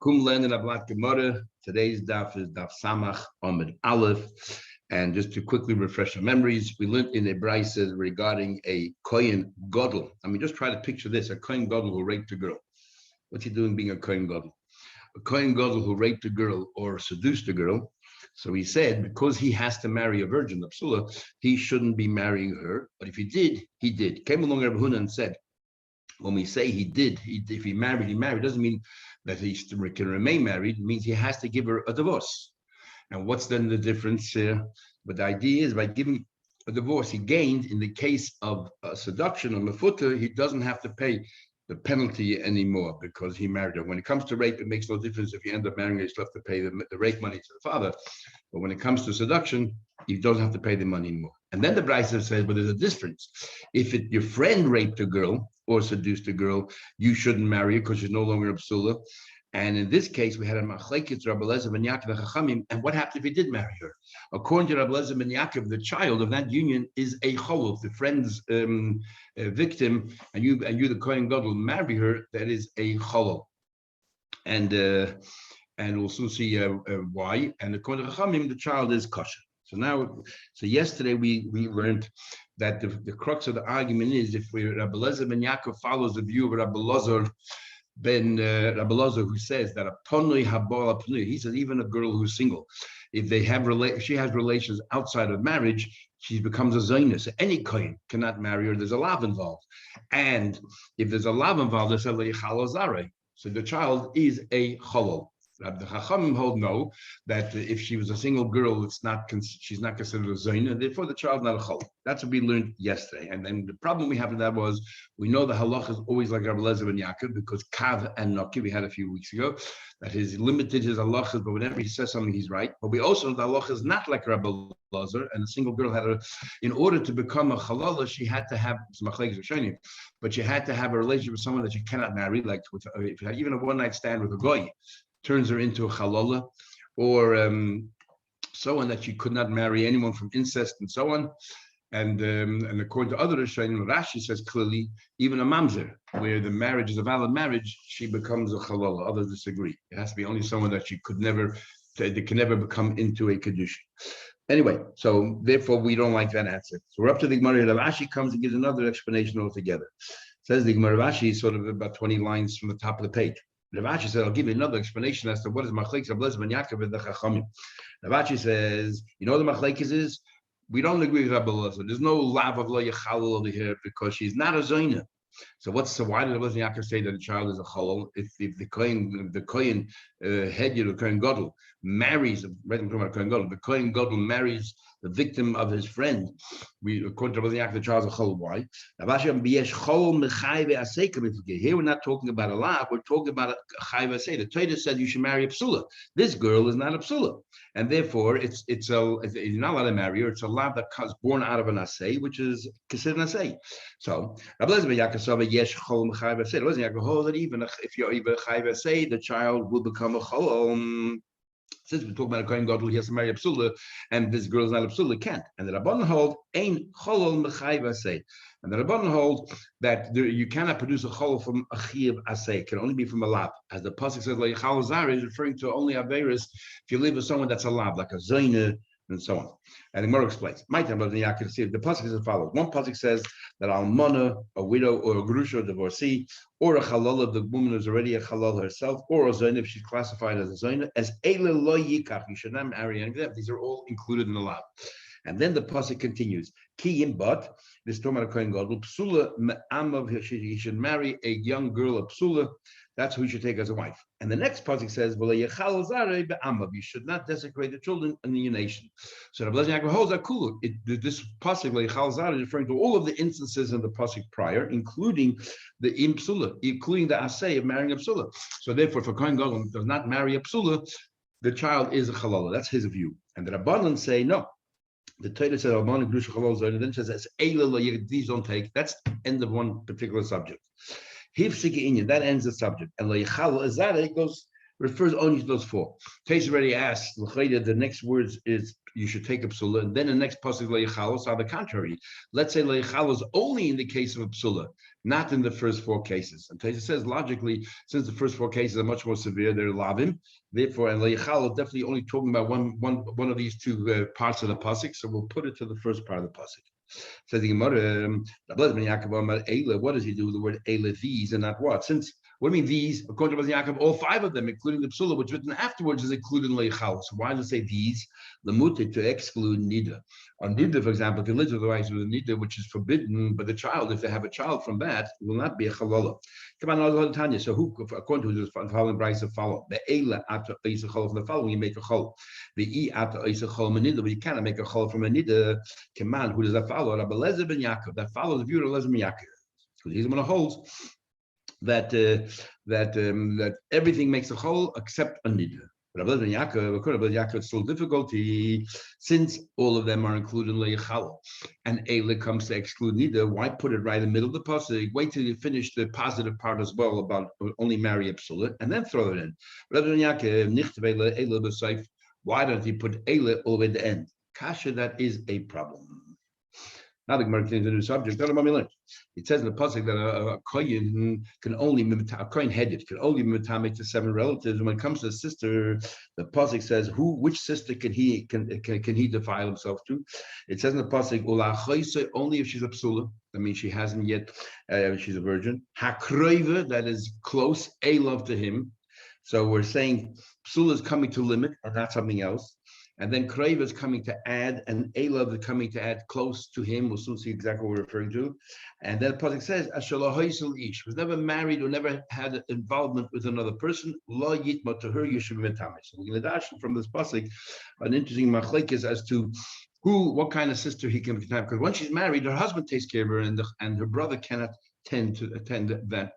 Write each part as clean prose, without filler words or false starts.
Kum learning Ablat Gemara. Today's daf is Daf Samach Amid Aleph. And just to quickly refresh our memories, we learned in the Brisa regarding a Kohen Gadol. I mean, just try to picture this: a Kohen Gadol who raped a girl. What's he doing being a Kohen Gadol? A Kohen Gadol who raped a girl or seduced a girl. So he said, because he has to marry a virgin, a psula, he shouldn't be marrying her. But if he did, he did. Came along Rabbi Huna and said, when we say he did, if he married, doesn't mean that he can remain married. It means he has to give her a divorce. And what's then the difference here? But the idea is by giving a divorce, he gained. In the case of seduction or mefuta, he doesn't have to pay the penalty anymore because he married her. When it comes to rape, it makes no difference if you end up marrying her, you still have to pay the rape money to the father. But when it comes to seduction, you don't have to pay the money anymore. And then the Brisa says, but there's a difference. If your friend raped a girl or seduced a girl, you shouldn't marry her because she's no longer a psula. And in this case, we had a machlekes Rabbi Eliezer ben Yaakov Chachamim. And what happened if he did marry her? According to Rabbi Eliezer ben Yaakov, the child of that union is a cholov, the friend's victim, and you, the Kohen Gadol, marry her. That is a cholov, and we'll soon see why. And according to Chachamim, the child is kosher. So yesterday we learned that the crux of the argument is if Rabbi Eliezer ben Yaakov follows the view of Rabbi Elazar who says that a ponui habal ponui, he says even a girl who's single, if she has relations outside of marriage, she becomes a zaina. So any kohen cannot marry her. There's a lav involved, and if there's a lav involved, there's a leichalazare. So the child is a cholol. The Chachamim hold no, that if she was a single girl, she's not considered a zaina, and therefore the child not a chol. That's what we learned yesterday. And then the problem we have with that was we know the halacha is always like Rabbi Eliezer ben Yaakov because kav and noki we had a few weeks ago that he's limited his halachas, but whenever he says something he's right. But we also know the halacha is not like Rabbi Eliezer, and a single girl in order to become a chalala, she had to have but she had to have a relationship with someone that she cannot marry, like if you had even a one-night stand with a goy, turns her into a chalala, or so on, that she could not marry anyone from incest and so on. And according to other Rishonim, Rashi says clearly, even a mamzer, where the marriage is a valid marriage, she becomes a chalala. Others disagree. It has to be only someone that they can never become into a kedusha. Anyway, so therefore we don't like that answer. So we're up to the Gemara. Rashi comes and gives another explanation altogether. Says the Gemara, Rashi is sort of about 20 lines from the top of the page. Rav Ashi said, I'll give you another explanation as to what is machlekes Rabbi Eliezer ben Yaakov and the Chachamim. Rav Ashi says, you know what the machlekes is? We don't agree with Rabbi Eliezer. There's no lav of lo yechalal over here because she's not a zoina. So why did Rabbi Eliezer ben Yaakov say that the child is a chalal? If the Kohen Hedyot, the Kohen Gadol, marries, right, I'm talking about Kohen Gadol, the Kohen Gadol marries the victim of his friend, according to Rabbi Yaakov, the child is a chalal. Why? Here we're not talking about a lav, we're talking about a chayv asay. The Torah said you should marry a psula. This girl is not a psula, and therefore you're not allowed to marry her. It's a lav that comes born out of an asay, which is considered an asay. So Rabbi Eliezer ben Yaakov said yesh chol mechayv asay. Rabbi Eliezer ben Yaakov holds that even if you're even chayv asay, the child will become a chalal. Since we're talking about a Kohen Gadol, he has to marry a psula, and this girl is not a psula, can't. And the Rabbanan hold ein cholol mechayv asay. And the Rabbanan hold that you cannot produce a cholol from a chiyav asay. It can only be from a lav. As the pasuk says, leichal zara is referring to only averis if you live with someone that's a lav, like a zoyne, and so on. And the Gemara explains. My time, but the pasuk is as follows. One pasuk says that almana, a widow, or a grusha, a divorcee, or a chalala, if the woman is already a chalala herself, or a zoyne, if she's classified as a zoyne, as eile lo yikach, you should not marry any of them. These are all included in the law. And then the pasuk continues. Ki but this talking about a Kohen Gadol, psula me'amav, he should marry a young girl, a psula. That's who he should take as a wife. And the next pasuk says, you should not desecrate the children in your nation. So Rabbi Eliezer holds that kulu. This pasuk is referring to all of the instances in the pasuk prior, including the psula, including the asay of marrying a psula. So therefore, if a Kohen Gadol does not marry a psula, the child is a chalala. That's his view. And the Rabbanan say no. The Torah says Almana grusha chalala, and then says these don't take. That's the end of one particular subject. That ends the subject. And it refers only to those four. Case already asked, the next words is you should take a psula, and then the next pasuk leichalos are the contrary. Let's say leichalos only in the case of a psula, not in the first four cases. And Taisa says logically, since the first four cases are much more severe, they're lavim. Therefore, and leichalos definitely only talking about one of these two parts of the pasuk. So we'll put it to the first part of the pasuk. Says the Gemara, what does he do with the word Eile, these, and not what? Since, what do you mean these? According to Yaakov, all five of them, including the psula, which written afterwards, is included in leichal. So why does it say these? The mutik, to exclude nida. On nida, for example, if you live with the wife with a nida, which is forbidden, but the child, if they have a child from that, will not be a chalala. Come on, Tanya. So who, according to the following brayso, follow the Eile after Isa chol from the following, you make a chol. The E after Isa chol manida, but you cannot make a chol from a nida. Come on, who does that follow? Rabbi Lezer ben Yaakov. That follows the view of Lezer ben Yaakov, because he's the one who holds that everything makes a chol except a nida. But Rabbi ben Yaakov, it's still difficulty since all of them are included in leichal, and Eile comes to exclude nida. Why put it right in the middle of the pasuk? Wait till you finish the positive part as well about only marry a psula, and then throw it in. Rabbi ben Yaakov, nichtav Eile b'seif. Why don't you put Eile all the way at the end? Kasha, that is a problem. Now the Gemara continues a new subject. It says in the pasuk that a kohen can only a kohen headed can only mitamik to 7 relatives. And when it comes to a sister, the pasuk says which sister can he defile himself to? It says in the pasuk only if she's a psula. That means she hasn't yet. She's a virgin. Hakroiva, that is close a love to him. So we're saying psula is coming to limit and not something else. And then Kreva is coming to add, and Elav is coming to add close to him. We'll soon see exactly what we're referring to. And then the pasuk says, "Ashalahoisel ish was never married or never had involvement with another person. Lo yitma to her, you should be metamis." So we're going to dash from this pasuk an interesting machlekes as to what kind of sister he can be. Because once she's married, her husband takes care of her, and her brother cannot attend that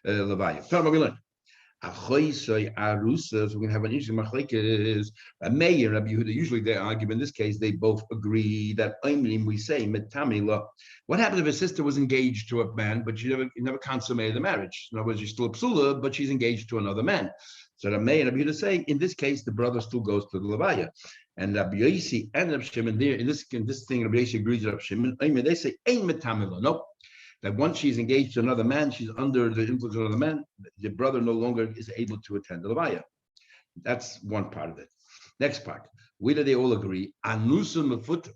levaya. So we're going to have an interesting machlekes. Meir and Rabbi Yehuda, usually they argue, in this case, they both agree that we say metamila. What happens if a sister was engaged to a man, but she never consummated the marriage? In other words, she's still a psula, but she's engaged to another man. So Meir and Rabbi Yehuda say, in this case, the brother still goes to the levaya. And Rabbi Yosi and Rabbi Shimon, there in this thing, Rabbi Yosi agrees with Rabbi Shimon. They say ain't metamila. Nope. That once she's engaged to another man, she's under the influence of another man, the brother no longer is able to attend the levaya. That's one part of it. Next part, whether they all agree, anusa mefut,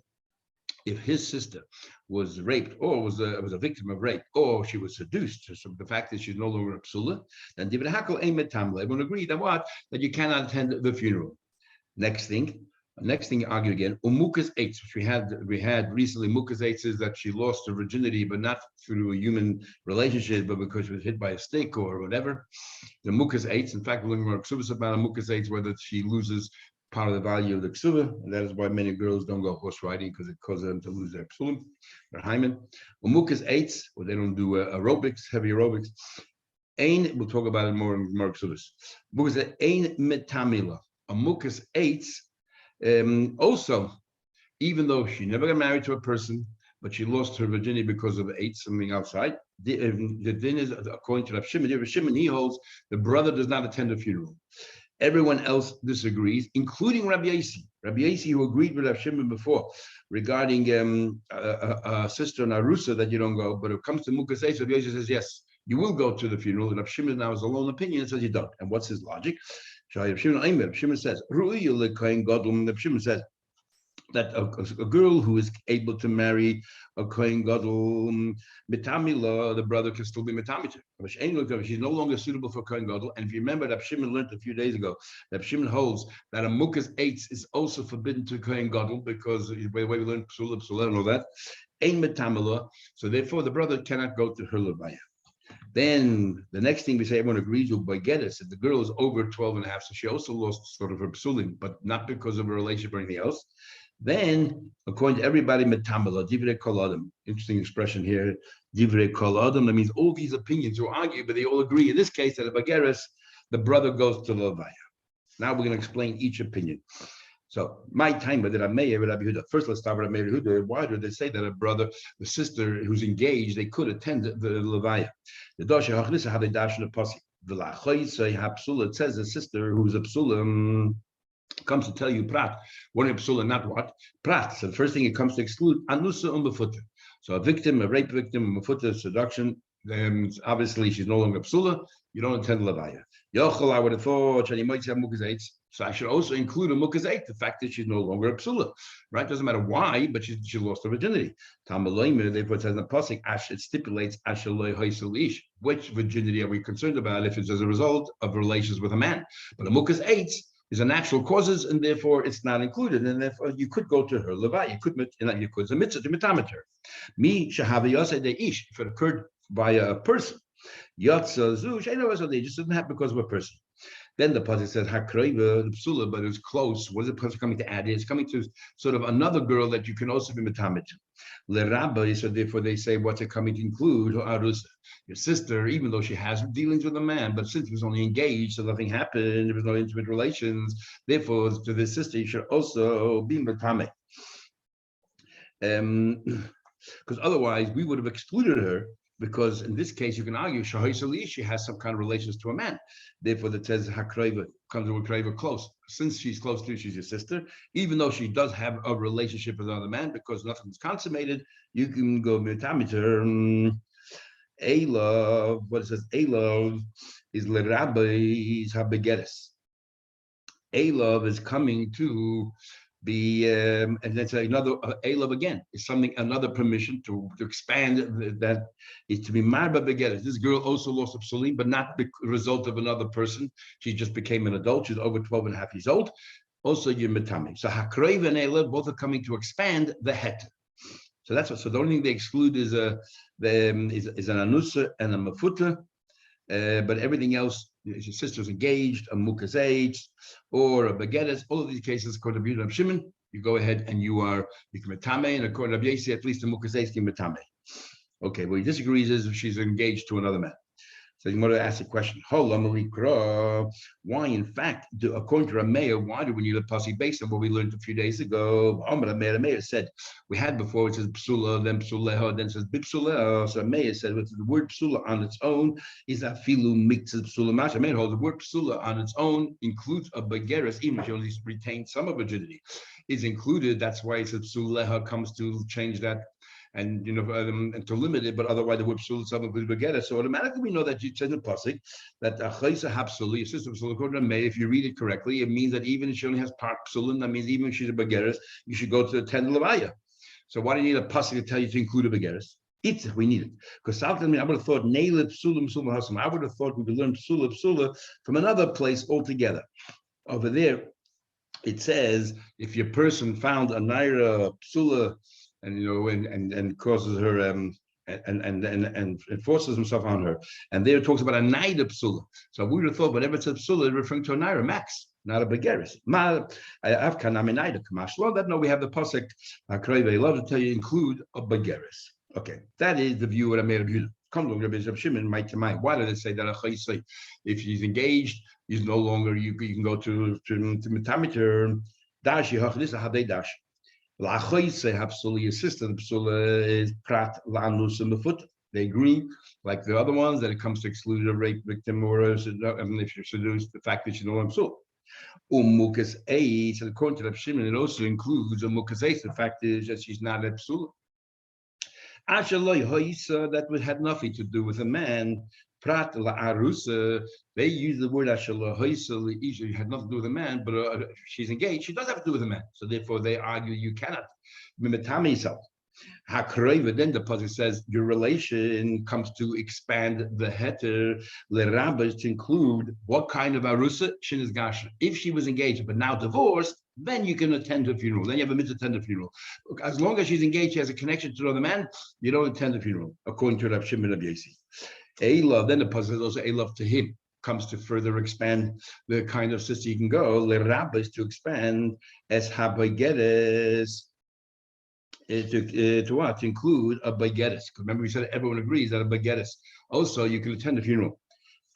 if his sister was raped or was a victim of rape, or she was seduced, so the fact that she's no longer a psula, then David Hakel ein metamla. Everyone agree that what? That you cannot attend the funeral. Next thing, argue again. Umukas eitz, which we had recently. Mukas eitz is that she lost her virginity, but not through a human relationship, but because she was hit by a snake or whatever. The mukas eitz. In fact, we're looking more ksubas about a mukas eitz, whether she loses part of the value of the ksuba, and that is why many girls don't go horse riding, because it causes them to lose their psulim, their hymen. Umukas eitz, or they don't do aerobics, heavy aerobics. Ein, we'll talk about it more in ksubas. Mukas ein metamila. A mukas eitz. Also, even though she never got married to a person, but she lost her virginity because of something outside, the din is, according to Rav Shimon, he holds the brother does not attend the funeral. Everyone else disagrees, including Rabbi Yosi. Rabbi Yosi, who agreed with Rav Shimon before regarding a sister in Arusa that you don't go, but it comes to Mukas Eitz, Rabbi Yosi says, yes, you will go to the funeral, and Rav Shimon now is a lone opinion and says you don't. And what's his logic? Shimon says, Shimon says that a girl who is able to marry a kohen gadol, mitamila, the brother can still be mitamita. She's no longer suitable for kohen gadol. And if you remember that Shimon learned a few days ago, that Shimon holds that a mukas eitz is also forbidden to kohen gadol, because the way we learned psula and all that, ain't mitamila. So therefore, the brother cannot go to her levaya. Then the next thing we say, everyone agrees with Boigedes, that the girl is over 12 and a half, so she also lost sort of her psulim, but not because of a relationship or anything else. Then, according to everybody, metamela, divrei kol adam. Interesting expression here, divrei kol adam. That means all these opinions will argue, but they all agree. In this case, that a Boigedes, the brother goes to the levaya. Now we're going to explain each opinion. So my time with Rabbi Meir, Rabbi Yehuda. First, let's start with Rabbi Yehuda. Why do they say that a brother, the sister who's engaged, they could attend the levaya? The Dosha Hachnisa, how they dash in the pasuk. It says the sister who's a psula. comes to tell you prat, what a psula, not what prat. So the first thing it comes to exclude anusa umbefuta. So a victim, a rape victim, umbefuta, seduction. Then obviously she's no longer psula. You don't intend levaya. Yochel, I would have thought, and you might have mukazait. So I should also include a mukazait, the fact that she's no longer a psula, right? Doesn't matter why, but she lost her virginity. Tamalaymer, therefore it says in the pasuk, ash, it stipulates ashaloi haisel ish. Which virginity are we concerned about if it's as a result of relations with a man? But a mukazait is a natural causes, and therefore it's not included. And therefore you could go to her levaya. You could a mitzvah to mitamet her. Me shahaviyase de ish, if it occurred by a person. Yatsa zush, I know they just didn't happen because of a person. Then the pasuk says hakreva, the psula, but it's close. What is the pasuk coming to add? It's coming to sort of another girl that you can also be mitamet. Lerabba, so therefore they say what's it coming to include? Arus, your sister, even though she has dealings with a man, but since he was only engaged, so nothing happened, there was no intimate relations. Therefore, to this sister, you should also be mitamet. Because otherwise we would have excluded her. Because in this case, you can argue she has some kind of relations to a man. Therefore, that says hakreva comes to hakreva close. Since she's close to you, she's your sister. Even though she does have a relationship with another man, because nothing's consummated, you can go mitameter. Elov, what it says, Elov is lerabbeis habegeres. Elov is coming to be, and that's another Elov again. It's another permission to expand that is to be marba begeres. This girl also lost a psulim, but not the result of another person. She just became an adult. She's over 12 and a half years old. Also, you're mitami. So hakreiv and Elov both are coming to expand the het. So that's what. So the only thing they exclude is an anusa and a mafuta, but everything else. Your sister's engaged, a mukazait, or a bageres. All of these cases, according to Rabbi Shimon, you go ahead and you can metame, and according to Rabbi Yossi, at least a mukazait can metame. Okay, well, he disagrees is if she's engaged to another man. So you want to ask a question. Why, in fact, according to Rameir, why do we need a posse based on what we learned a few days ago? Rameir said, we had before, it says psula, then psuleha, then it says bipsuleha. So Rameir said, the word psula on its own is afilu mixed psula mash. Rameir holds the word psula on its own includes a begeres, even if she only retained some of virginity, is included. That's why it says psuleha comes to change that. And and to limit it, but otherwise the word psul someone could get it. So automatically we know that you said in the pasuk that achaysa hapsuli, system psul according to May. If you read it correctly, it means that even if she only has part psulin, that means even if she's a begeres, you should go to the 10 levaya. So why do you need a pasuk to tell you to include a begeres? We need it because I would have thought nailed psulim psulim hasam. I would have thought we could learn psula from another place altogether. Over there, it says if your person found a naira psula. And causes her and forces himself on her. And there it talks about a naira psula. So we would have thought, whatever it says psula, it's referring to a naira max, not a begeres. Well, that no, we have the pasuk. I love to tell you include a begeres. Okay, that is the view that I made of you. Come along, Rabbi Shimon, might to mind. Why did it say that if she's engaged, he's no longer you can go to metameter dash. This is how they dash. Assistant is prat lanus and the foot. They agree, like the other ones, that it comes to exclude a rape victim or if you're seduced, the fact that you know I'm so. Mukas A, so according to the Shimon, it also includes a mukas A. The fact is that she's not a psula. That had nothing to do with a man. Prat la arusa, they use the word ashala hoisa had nothing to do with a man, but if she's engaged, she does have to do with a man. So therefore, they argue you cannot mimitami yourself. Hakreva, then the pasuk says your relation comes to expand the heter lerabas to include what kind of arusa shin is gasha. If she was engaged but now divorced, then you can attend a funeral. Then you have a mitzvah attend a funeral. As long as she's engaged, she has a connection to another man, you don't attend a funeral, according to Rav Shimon Rav Yossi. Elov, then the pasuk is also Elov to him, comes to further expand the kind of sister you can go. Lerabas to expand as habageres. To what? To include a bageres. Remember, we said everyone agrees that a bageres. Also, you can attend a funeral.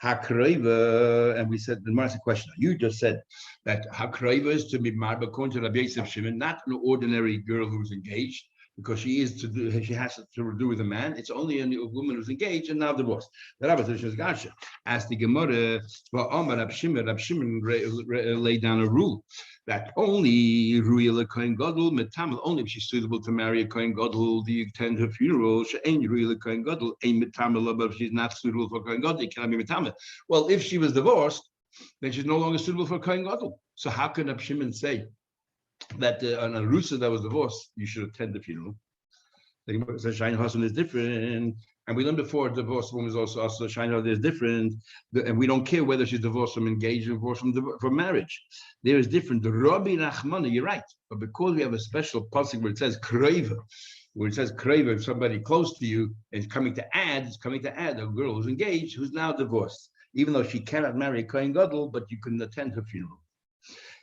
Hakreva, and we said the Martha question. You just said that hakreva is to be marba according to Rabbi Yosef Shimon, not an ordinary girl who's engaged, because she has to do with a man. It's only a woman who's engaged and now divorced. The Rabbi says, "Gotcha." As the Gemara, well, Rab Shimon laid down a rule that only Ruya Kohen Gadol Metamel, only if she's suitable to marry a Kohen Gadol, do you attend her funeral? She ain't Ruya Kohen Gadol, ain't Metamel, but if she's not suitable for Kohen Gadol, it cannot be Metamel. Well, if she was divorced, then she's no longer suitable for Kohen Gadol. So how can Rab Shimon say that on a Rusa that was divorced, you should attend the funeral? The Shain husband is different. And we learned before, divorced woman is also Shain husband is different. And we don't care whether she's divorced from engaged or divorced from marriage. There is different. The Rabbi Nachmana, you're right. But because we have a special pasuk where it says Kreva, if somebody close to you is coming to add a girl who's engaged, who's now divorced. Even though she cannot marry a Kohen Gadol, but you can attend her funeral.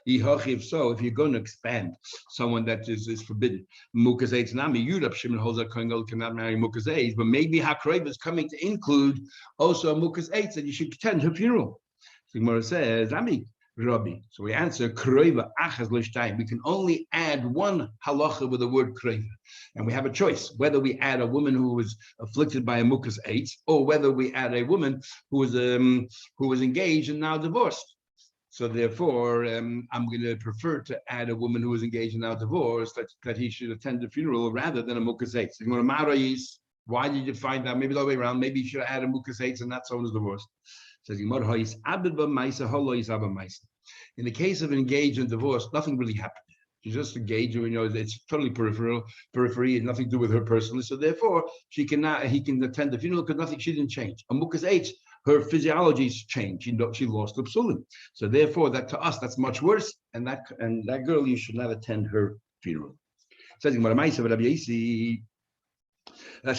So, if you're going to expand someone that is forbidden, Mukas Eitz Nami, Yudab Shimon holds that Kohen Gadol cannot marry Mukas Eitz, but maybe Hakreva is coming to include also Mukas Eitz, and you should attend her funeral. So Gemara says, Rami, Rabbi. So we answer, Kreva Achaz L'Shtayim. We can only add one halacha with the word Kreva, and we have a choice whether we add a woman who was afflicted by a Mukas Eitz, or whether we add a woman who was engaged and now divorced. So therefore, I'm going to prefer to add a woman who is engaged and now divorced, that he should attend the funeral rather than a Mukas Eitz. Why did you find out? Maybe the other way around. Maybe you should add a Mukas Eitz and not someone who's divorced. Says in the case of engaged and divorced, nothing really happened. She's just engaged, it's totally periphery, and nothing to do with her personally. So therefore, he can attend the funeral because she didn't change. A Mukas Eitz, her physiology's changed. She lost the psulim. So therefore, that to us, that's much worse. And that girl, you should not attend her funeral. Says Rabbi Yasi. Now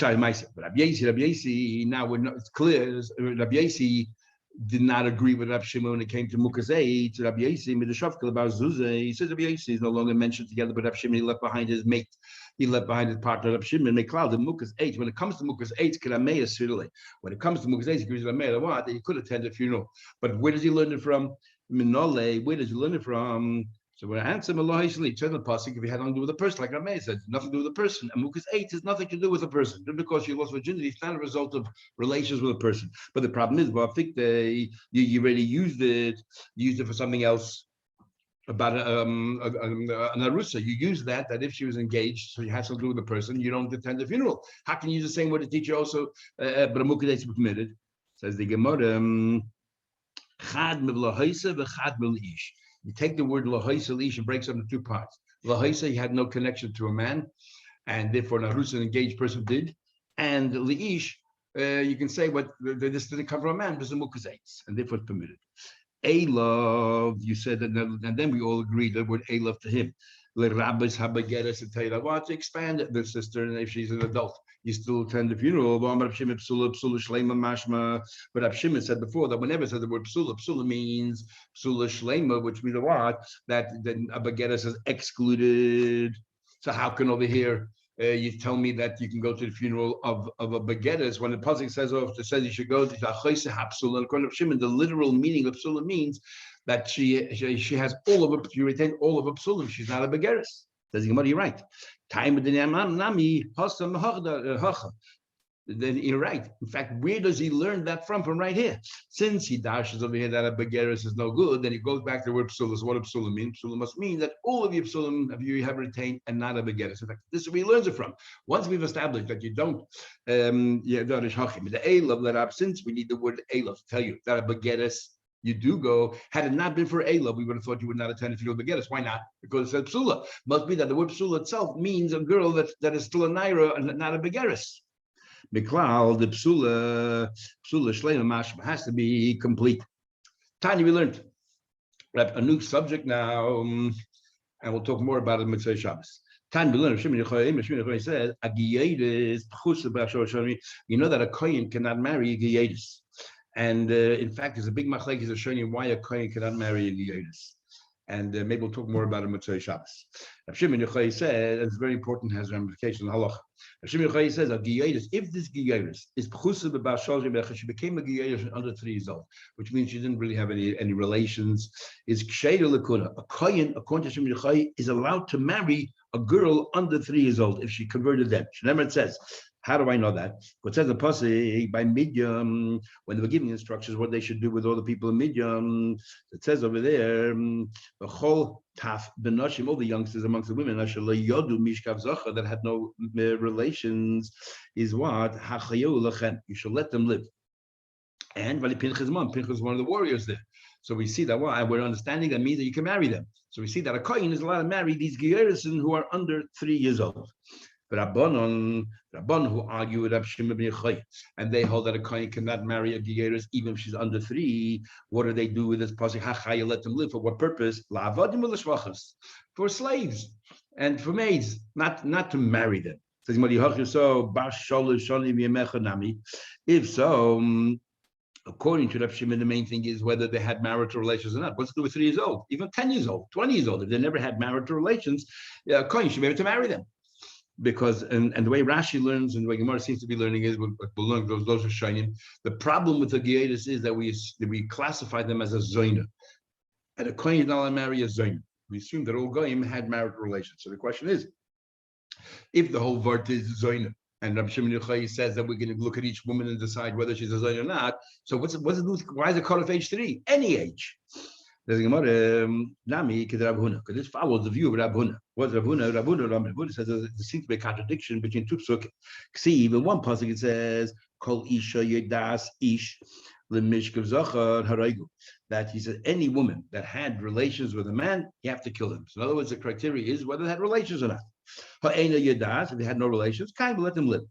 it's clear. Rabbi Yasi did not agree with Rabbi Shimon when it came to Mukas Eitz. Rabbi Yasi made a shafkel about Zuzah. He says Rabbi Yasi is no longer mentioned together, but Rabbi Shimon, he left behind his mate. He left behind his partner, Rabbi Shimon. They cloud the Mukas Eitz. When it comes to Mukas Eitz, Kirameya Sirle. When it comes to Mukas Eitz, he gives Rameya what that he could attend a funeral. But where does he learn it from? Minole. Where does he learn it from? So when I answer Mallah Hishli, turn the pasuk, if he had nothing to do with a person, like Rameya said, nothing to do with a person. And Mukas Eitz has nothing to do with a person. Just because she lost virginity, it's not a result of relations with a person. But the problem is, well, I think you already used it for something else. About an arusa, you use that if she was engaged, so you have something to do with the person, you don't attend the funeral. How can you use the same word the teacher also? But a Mukas Eitz is permitted. Says the Gemara, chad mivlahaisa v'chad milish. You take the word lahaisa lish and breaks up into two parts. Lahaisa, he had no connection to a man, and therefore an arusa, an engaged person, did. And liish, you can say what this didn't cover a man, but it's a Mukas Eitz, and therefore it's permitted. Love, you said that, and then we all agreed that word love to him. Let rabbis habageres and tell you that want to expand the sister, and if she's an adult, you still attend the funeral. But Rab Shimon said before that whenever it says the word psula means psula shlema, which means what? That then habageres is excluded. So how can over here you tell me that you can go to the funeral of a begettes when the pasuk says you should go to Achoise Hapsula? And according to Shimon, the literal meaning of psula means that she has all of she retained all of her psulim. She's not a begettes. Says Gemara, you're right. Time with the nami then you're right. In fact, where does he learn that from? From right here. Since he dashes over here that a begeres is no good, then he goes back to the word psula. So what does psula mean? Psula must mean that all of your psulim you have retained and not a begeres. In fact, this is where he learns it from. Once we've established that you don't, the elav, since we need the word elav to tell you that a begeres you do go. Had it not been for elav, we would have thought you would not attend if you go begeres. Why not? Because it said psula. Must be that the word psula itself means a girl that is still a naira and not a begeres. Miklal, the psula shleima mashma has to be complete. Tani, we learned a new subject now, and we'll talk more about it in Mitzvah Shabbos. Tani, we learned. Shimon Yochai says, "A giyedis pchusa." You know that a kohen cannot marry a giyedis, and in fact, there's a big machlekes is showing you why a kohen cannot marry a giyedis. And maybe we'll talk more about it in Mitzvah Shabbos. Shimon Yochai said, and it's very important, has ramifications in halach. Shimon Yochai says, if this giyedis is pchusa b'bal shalosh, she became a giyedis under 3 years old, which means she didn't really have any relations. Is ksheira lekuna. A kohen, according to Shimon Yochai, is allowed to marry a girl under 3 years old if she converted them. Remember, it says, how do I know that? What says the pasuk by Midian when they were giving instructions what they should do with all the people in Midian? It says over there, the whole taf benoshim, all the youngsters amongst the women, yodu mishkav zacha that had no relations, is what hachayu lachem. You should let them live. And Pinchas is one of the warriors there. So we see that we're understanding that means that you can marry them. So we see that a kohen is allowed to marry these geirison who are under 3 years old. But Rabban who argue with Rab Shimon ben Yochai, and they hold that a kohen cannot marry a geiris even if she's under 3. What do they do with this pasuk? Hachaya, let them live. For what purpose? La'avadim u'l'shvachos, for slaves and for maids, not to marry them. If so. According to Rab Shimon, the main thing is whether they had marital relations or not. What's to do with 3 years old, even 10 years old, 20 years old? If they never had marital relations, Kohen should be able to marry them. Because, and the way Rashi learns and the way Gemara seems to be learning is, we'll learn those are shining. The problem with the Geirus is that we classify them as a zoyna. And a Kohen is not allowed to marry a zoyna. We assume that all Goyim had marital relations. So the question is, if the whole vart is zoyna, and Rabbi Shimon Yochai says that we're going to look at each woman and decide whether she's a zoyna or not. So what's it? Why is it cut off age 3? Any age. There's a Gemara, Nami Kid Rav Huna, because this follows the view of Rav Huna. What's Rav Huna? Rav Huna says there seems to be a contradiction between two psukim. See, in one pasuk it says, "Kol isha yedas ish lemishkav zachar haraygu," that he said any woman that had relations with a man, you have to kill them. So in other words, the criteria is whether they had relations or not. Ha'ena yedas, if they had no relations, kind of let them live.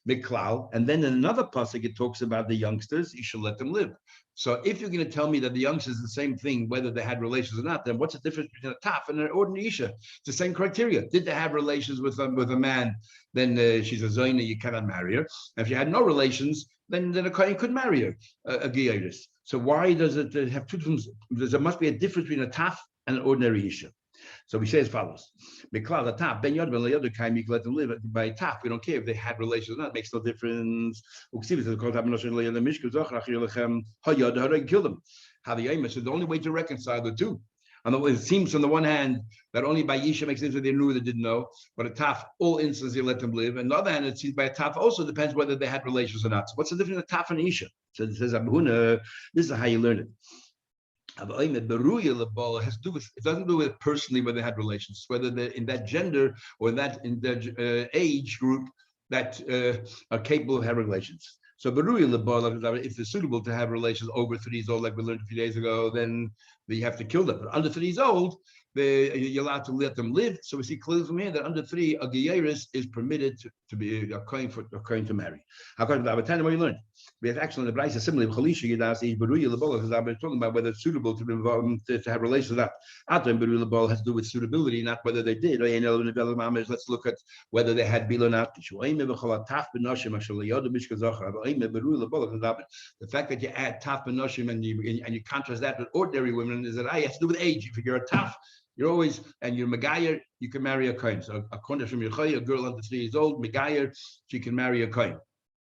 Miklal, and then in another pasuk it talks about the youngsters. You should let them live. So if you're going to tell me that the youngsters is the same thing, whether they had relations or not, then what's the difference between a taf and an ordinary isha? It's the same criteria. Did they have relations with a man? Then she's a zoyna, you cannot marry her. And if you had no relations, then a kohen could marry her, a geiris. So why does it have two different? There must be a difference between a taf and an ordinary isha. So we say as follows: Miklal the taf ben yod ben le'yod kaim, you can let them live by taf. We don't care if they had relations or not; it makes no difference. Kill them. So the only way to reconcile the two. It seems on the one hand that only by Yisha makes sense that they knew or they didn't know, but a taf, all instances you let them live. And on the other hand, it seems by a taf also depends whether they had relations or not. So what's the difference between a taf and Yisha? So it says, this is how you learn it. It has to do with, it doesn't do with personally whether they had relations, whether they're in that gender or in that age group that are capable of having relations. So if they're suitable to have relations over 3 years old, like we learned a few days ago, then you have to kill them. But under 3 years old, you're allowed to let them live. So we see clearly from here that under 3, a geiris is permitted to be a kohen to marry. According to the Abatana, what you learned? We have actually in the Braisa similarly, talking about whether it's suitable to have relations or not. Has to do with suitability, not whether they did. Let's look at whether they had bil or not. The fact that you add taf benoshim and you contrast that with ordinary women is that it has to do with age. If you're a taf, you're always, and you're Megayer, you can marry a kohen. So according to Yochai, a girl under 3 years old, Megayer, she can marry a kohen.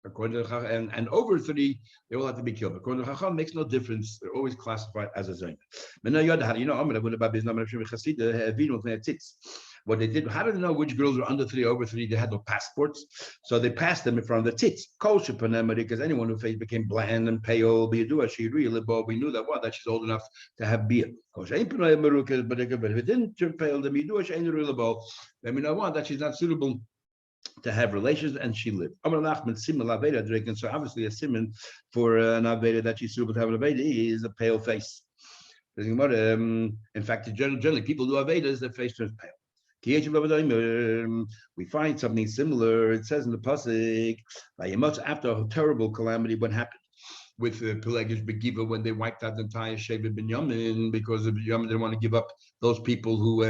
According to and over 3, they all have to be killed. According to Chacham, makes no difference. They're always classified as a zayin. What they did, how do they know which girls were under 3, over 3? They had no passports, so they passed them in front of the tits. Because anyone who became bland and pale, we knew that she's old enough to have beard. But if it didn't turn pale, then we know that she's not suitable to have relations, and she lived. So obviously a simon for an aveda that she's suitable to have an aveda is a pale face. In fact, generally people do avedas, their face turns pale. We find something similar. It says in the pasuk, after a terrible calamity, what happened with Pelegish Begiva when they wiped out the entire Shevet Binyamin because of Binyamin didn't want to give up those people who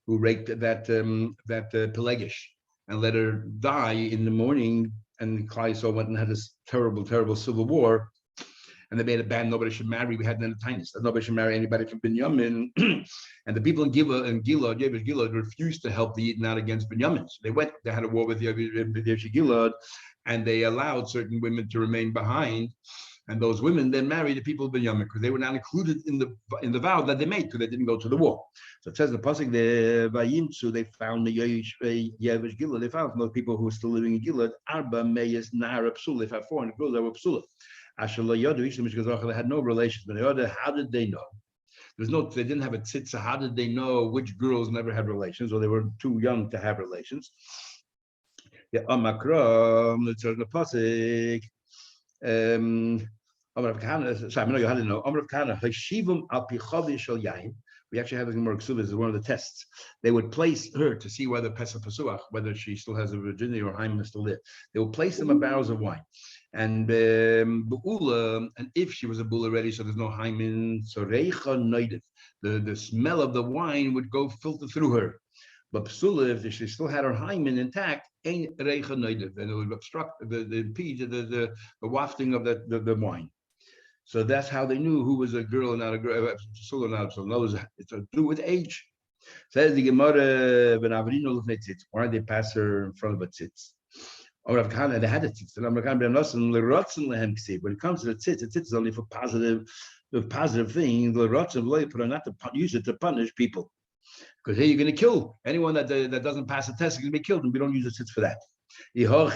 raped that Pelegish and let her die in the morning. And Klai went and had this terrible, terrible civil war. And they made a ban, nobody should marry. We had an entertainment that nobody should marry anybody from Binyamin. And the people in Gilad refused to help the Yidden out against Binyamin. So they had a war with Gilad, and they allowed certain women to remain behind And those women then married the people of Binyamin because they were not included in the vow that they made because they didn't go to the war. So it says the pasuk there, Vayimtzu, they found the Yevish Gilad. They found those people who were still living in Gilad. Arba Meyes Nahara Psula. They found 400 girls that were Psula. Asher Yodu Ishim, they had no relations. But how did they know? They didn't have a tzitza. How did they know which girls never had relations or they were too young to have relations? Yeah, Amakram, let's turn the pasuk. Amar Kana, sorry, I know you had to know. Amar Kana, Hashivum al Pichavi Shal Yain. We actually have this in Gemara Ksubas as one of the tests. They would place her to see whether Pesach Pesuach, whether she still has a virginity or Haim is still there. They would place them in barrels of wine. And Bu'ula, and if she was a bull already, so there's no hymen, so Reicha Noidet, the smell of the wine would go filter through her. But Psula, if she still had her hymen intact, ain't Reicha Noidet, then it would obstruct the wafting of the wine. So that's how they knew who was a girl and not a girl, Psula or not. So it's to do with age. Says the Gemara, why did they pass her in front of a tzitz? They had a tzitz. When it comes to the tzitz is only for positive things. Not to use it to punish people. Because here you're going to kill anyone that doesn't pass the test is going to be killed, and we don't use the tzitz for that. If so,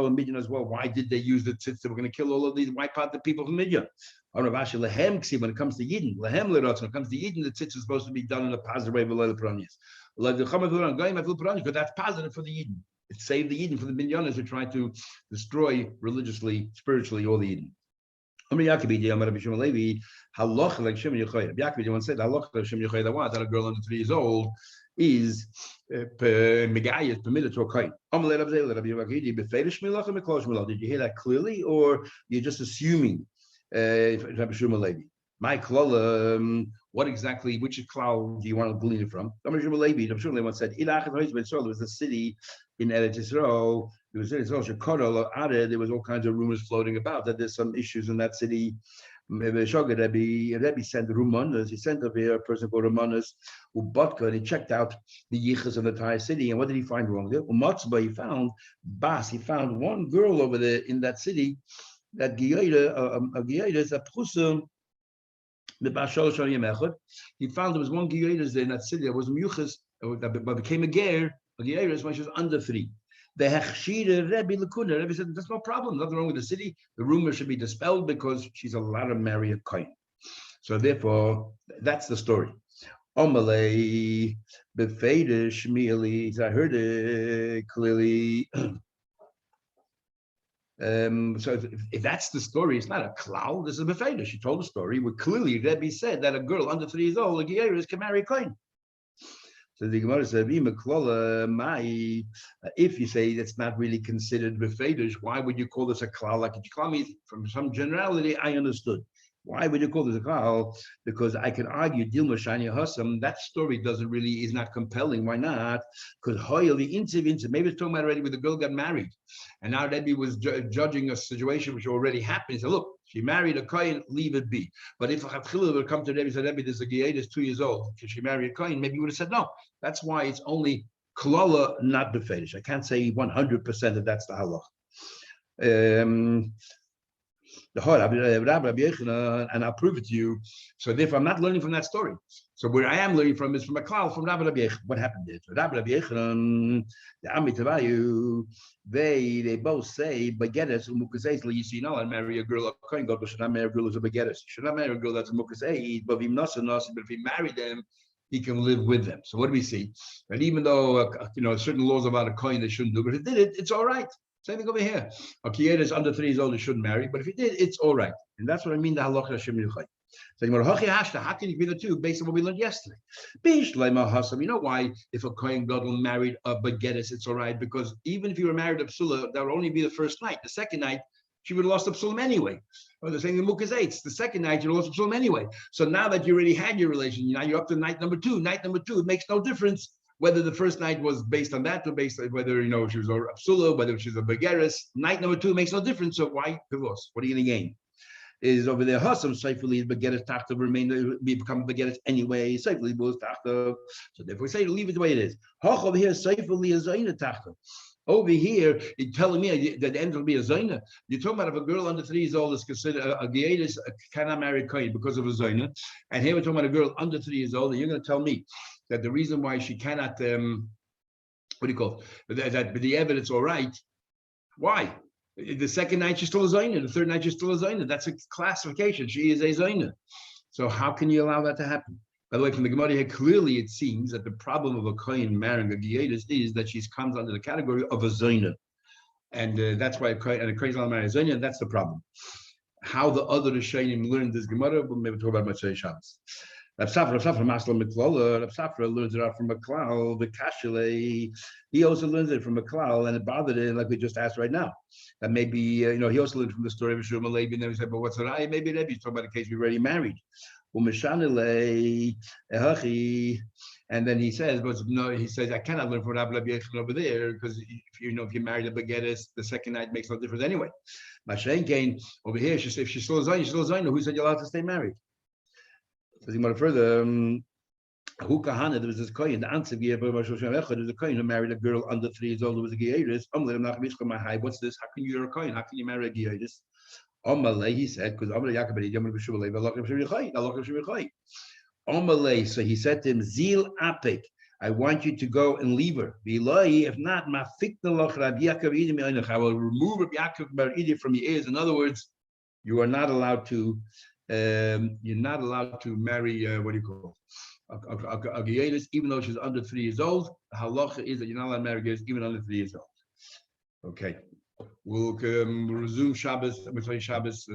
in Midian as well, why did they use the tzitz? They were going to kill all of these, wipe out the people from Midian. When it comes to Yidden, when it comes to Yidden, the tzitz is supposed to be done in a positive way. Because that's positive for the Yidden. It saved the Yidden for the Binyanas who tried to destroy religiously, spiritually, all the Yidden. Yaakov once said, that a girl under 3 years old is permitted to a kohen. Did you hear that clearly, or you're just assuming? My klala, what exactly, which klal do you want to glean it from? Rabbi once said, there was a city in Eretz Yisrael. There was all kinds of rumors floating about that there's some issues in that city. Rebbe sent Rumanas. He sent over here a person called Rumanas, Ubatka, and he checked out the yichas of the entire city. And what did he find wrong there? Umatzba, he found one girl over there in that city, that Giyada is a Pchusum. He found there was one Giyada there in that city that was Muyuchas, but became a Ger, when she was under 3. The Hechshira Rebbe Lakuna. Rebbe said, there's no problem, nothing wrong with the city. The rumor should be dispelled because she's allowed to marry a kohen. So therefore, that's the story. Omalei Befedish Mieli. I heard it clearly. So if that's the story, it's not a klal. This is a befedish. She told the story where clearly Rebbe said that a girl under 3 years old, a Geiris, can marry a kohen. So the Gemara said, if you say that's not really considered befedish, why would you call this a klal? Like klal means from some generality, I understood. Why would you call this a klal? Because I can argue Dilma Shani Hassam, that story is not compelling. Why not? Because maybe it's talking about already where the girl got married. And now Rebbe was judging a situation which already happened. He said, look, she married a kohen, leave it be. But if Chatchila would come to Rebbe and say, Rebbe, there's a Giyad is 2 years old, can she marry a kohen? Maybe he would have said no. That's why it's only klala, not befedish. I can't say 100% that that's the halach. And I'll prove it to you. So therefore, I'm not learning from that story. So where I am learning from is from a klal, from Rabbi Yechon. What happened there? So Rabbi Yechon, the Amitavayu, they both say begettes umukaseis liyisino and marry a girl of kohen gadol should not marry a girl who's a begettes. Should not marry a girl that's a mukaseis, but if he married them, he can live with them. So what do we see? And even though certain laws about a kohen they shouldn't do, but if he did it, it's all right. Same thing over here. A kiyed is under 3 years old, he shouldn't marry, but if he did, it's all right. And that's what I mean, the halacha Hashem Yuchai. So how can you be the two based on what we learned yesterday? You know why if a kohen gadol married a begettes, it's all right? Because even if you were married to psula, that would only be the first night. The second night, she would have lost the psulim anyway. Or they're saying the mukazates. The second night, you lost the psulim anyway. So now that you already had your relation, now you're up to night number 2. Night number 2, it makes no difference whether the first night was based on that or based on whether she was a psula, whether she was a begettes. Night number 2 makes no difference. So why divorce? What are you going to gain? Is over there Hassam Saifuli begettes tachta remain become begettes anyway. Saifuli was tachta. So therefore we say leave it the way it is. Hach over here Saifuli is zaina tachta. Over here, you're telling me that the end will be a zayna. You're talking about if a girl under 3 years old is considered a geidus, cannot marry a kohen because of a zayna, and here we're talking about a girl under 3 years old, and you're going to tell me that the reason why she cannot, what do you call it? That the evidence all right? Why? The second night she's still a zayna. The third night she's still a zayna. That's a classification. She is a zayna. So how can you allow that to happen? By the way, from the Gemara here, clearly it seems that the problem of a kohen marrying a geidus is that she comes under the category of a zayna, and that's why a kohen is not marrying a zayna, and that's the problem. How the other Rishonim learned this Gemara, we'll maybe talk about Motzei Shabbos. Rav Safra learns it out from Maklal. The Kashile, he also learns it from Maklal, and it bothered him, like we just asked right now. That maybe he also learned from the story of Shmuel Levi, and then he said, "But what's it? Maybe Levi's talking about a case we already married." And then he says, "But no," he says, "I cannot learn from Rabbi Yechon over there because if you married a begettes, the second night makes no difference anyway." Mashen Kane over here, if she's still a zayna, she's still a zayna. Who said you're allowed to stay married? Says he more further. Who kahana? There was this kohen. The answer there was a kohen who married a girl under 3 years old who was a geirus. What's this? How can you a kohen? How can you marry a geirus? Omalei, he said, because Omalei, so he said to him, Zil apik, I want you to go and leave her. If not, I will remove Rabbi Yaakov bar Idi from your ears. In other words, you are not allowed to. You're not allowed to marry. What do you call a geirus, even though she's under 3 years old? The halacha is that you're not allowed to marry geirus even under 3 years old. Okay, we'll resume Shabbos. I'm going to tell you Shabbos.